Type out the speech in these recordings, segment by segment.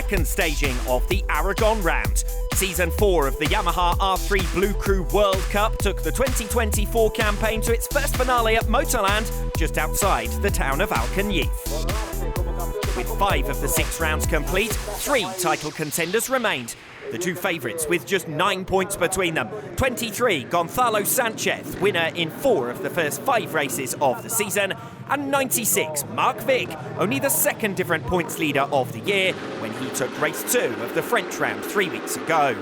second staging of the Aragon round. Season 4 of the Yamaha R3 bLUcRU World Cup took the 2024 campaign to its first finale at Motorland, just outside the town of Alcañiz. With 5 of the 6 rounds complete, 3 title contenders remained. The 2 favourites with just 9 points between them. 23, Gonzalo Sanchez, winner in 4 of the first 5 races of the season. And 96, Marc, only the second different points leader of the year when he took race 2 of the French round 3 weeks ago.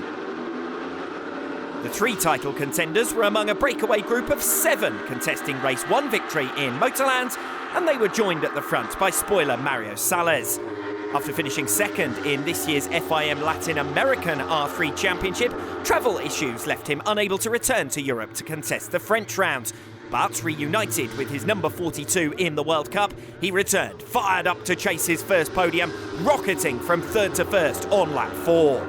The 3 title contenders were among a breakaway group of 7 contesting race 1 victory in Motorland, and they were joined at the front by spoiler Mario Salas. After finishing second in this year's FIM Latin American R3 Championship, travel issues left him unable to return to Europe to contest the French round. But reunited with his number 42 in the World Cup, he returned, fired up to chase his first podium, rocketing from 3rd to 1st on lap 4.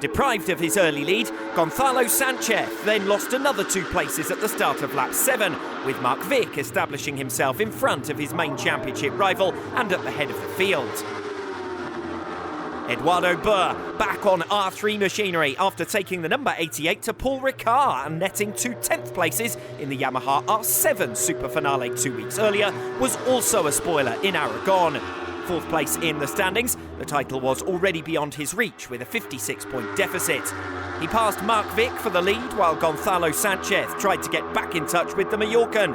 Deprived of his early lead, Gonzalo Sanchez then lost another 2 places at the start of lap 7, with Marc establishing himself in front of his main championship rival and at the head of the field. Eduardo Burr back on R3 machinery after taking the number 88 to Paul Ricard and netting 2 10th places in the Yamaha R7 Super Finale 2 weeks earlier, was also a spoiler in Aragon. 4th place in the standings, the title was already beyond his reach with a 56-point deficit. He passed Marc for the lead while Gonzalo Sanchez tried to get back in touch with the Mallorcan.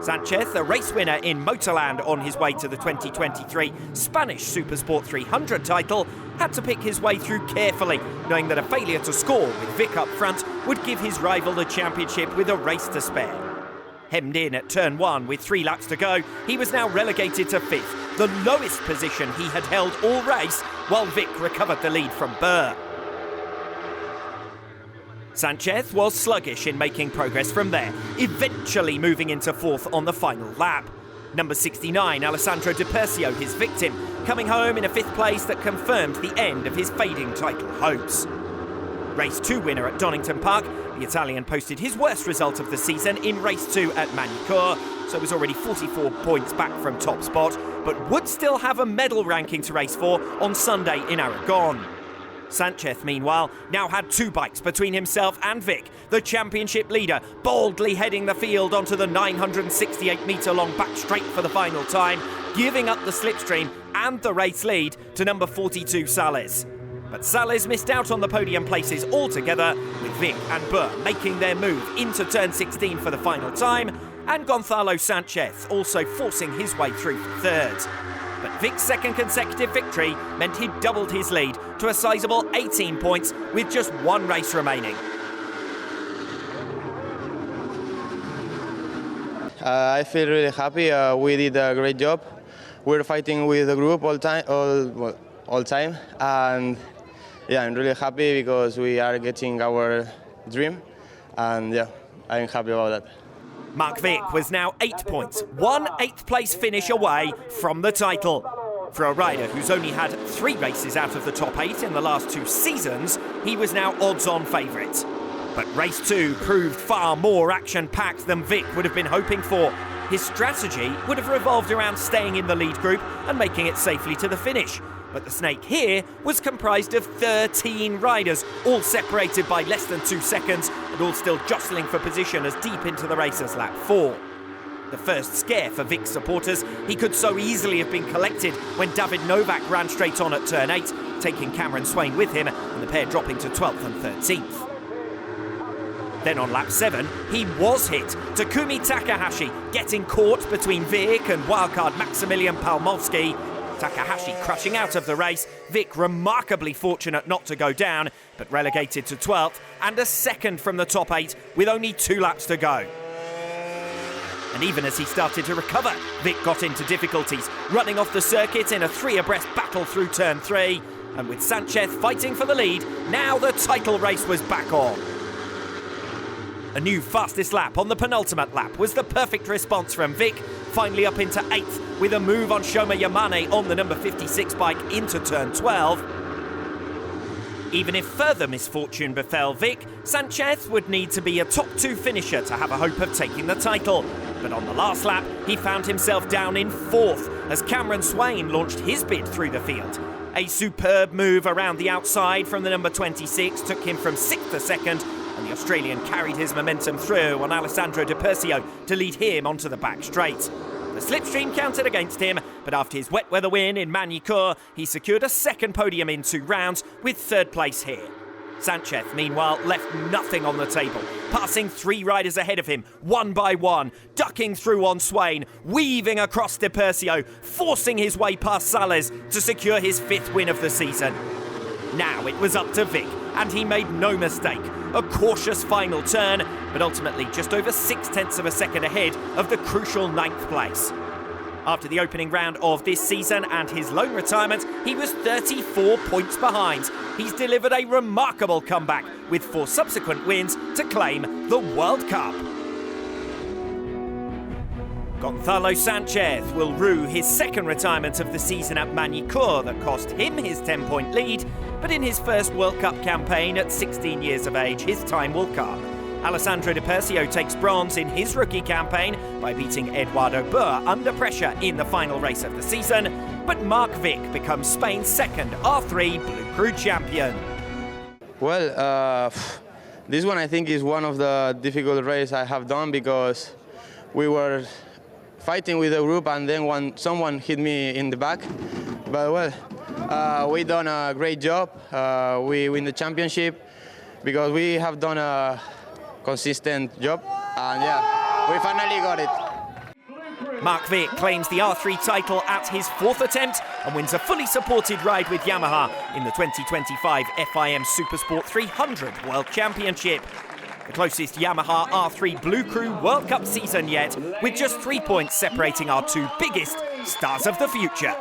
Sanchez, a race winner in Motorland on his way to the 2023 Spanish Supersport 300 title, had to pick his way through carefully, knowing that a failure to score with Vich up front would give his rival the championship with a race to spare. Hemmed in at turn 1 with 3 laps to go, he was now relegated to 5th, the lowest position he had held all race, while Vich recovered the lead from Burr. Sanchez was sluggish in making progress from there, eventually moving into 4th on the final lap. Number 69, Alessandro Di Persio, his victim, coming home in a 5th place that confirmed the end of his fading title hopes. Race 2 winner at Donington Park, the Italian posted his worst result of the season in race 2 at Magny-Cours, so was already 44 points back from top spot, but would still have a medal ranking to race for on Sunday in Aragon. Sanchez, meanwhile, now had 2 bikes between himself and Vich, the championship leader, boldly heading the field onto the 968-metre-long back straight for the final time, giving up the slipstream and the race lead to number 42 Salas. But Salas missed out on the podium places altogether, with Vich and Burr making their move into turn 16 for the final time, and Gonzalo Sanchez also forcing his way through for 3rd. But Vich's second consecutive victory meant he doubled his lead to a sizable 18 points with just 1 race remaining. I feel really happy. We did a great job. We're fighting with the group all time, and yeah, I'm really happy because we are getting our dream, and yeah, I'm happy about that. Marc was now 8 points, 1 8th place finish away from the title. For a rider who's only had 3 races out of the top 8 in the last 2 seasons, he was now odds-on favourite. But race 2 proved far more action-packed than Vich would have been hoping for. His strategy would have revolved around staying in the lead group and making it safely to the finish. But the snake here was comprised of 13 riders, all separated by less than 2 seconds and all still jostling for position as deep into the race as lap 4. The first scare for Vich's supporters, he could so easily have been collected when David Novak ran straight on at turn 8, taking Cameron Swain with him and the pair dropping to 12th and 13th. Then on lap 7, he was hit. Takumi Takahashi getting caught between Vich and wildcard Maximilian Palmowski. Takahashi crushing out of the race, Vich remarkably fortunate not to go down, but relegated to 12th and a 2nd from the top 8 with only 2 laps to go. And even as he started to recover, Vich got into difficulties, running off the circuit in a 3 abreast battle through turn 3. And with Sanchez fighting for the lead, now the title race was back on. A new fastest lap on the penultimate lap was the perfect response from Vich, finally up into 8th with a move on Shoma Yamane on the number 56 bike into turn 12. Even if further misfortune befell Vich, Sanchez would need to be a top 2 finisher to have a hope of taking the title. But on the last lap, he found himself down in 4th as Cameron Swain launched his bid through the field. A superb move around the outside from the number 26 took him from 6th to 2nd, and the Australian carried his momentum through on Alessandro Di Persio to lead him onto the back straight. The slipstream counted against him, but after his wet weather win in bLUcRU, he secured a second podium in 2 rounds with 3rd place here. Sanchez, meanwhile, left nothing on the table, passing 3 riders ahead of him, one by one, ducking through on Swain, weaving across Di Persio, forcing his way past Sanchez to secure his 5th win of the season. Now it was up to Vich, and he made no mistake. A cautious final turn, but ultimately just over 0.6 of a second ahead of the crucial 9th place. After the opening round of this season and his loan retirement, he was 34 points behind. He's delivered a remarkable comeback with 4 subsequent wins to claim the World Cup. Gonzalo Sanchez will rue his second retirement of the season at bLUcRU that cost him his 10-point lead, but in his first World Cup campaign at 16 years of age, his time will come. Alessandro Di Persio takes bronze in his rookie campaign by beating Eduardo Boer under pressure in the final race of the season, but Marc Vich becomes Spain's second R3 bLUcRU champion. Well, this one I think is one of the difficult races I have done because we were fighting with the group and then someone hit me in the back. But well, we done a great job. We win the championship because we have done a consistent job, and yeah, we finally got it. Marc Vich claims the R3 title at his 4th attempt and wins a fully supported ride with Yamaha in the 2025 FIM Supersport 300 World Championship. The closest Yamaha R3 bLUcRU World Cup season yet, with just 3 points separating our 2 biggest stars of the future.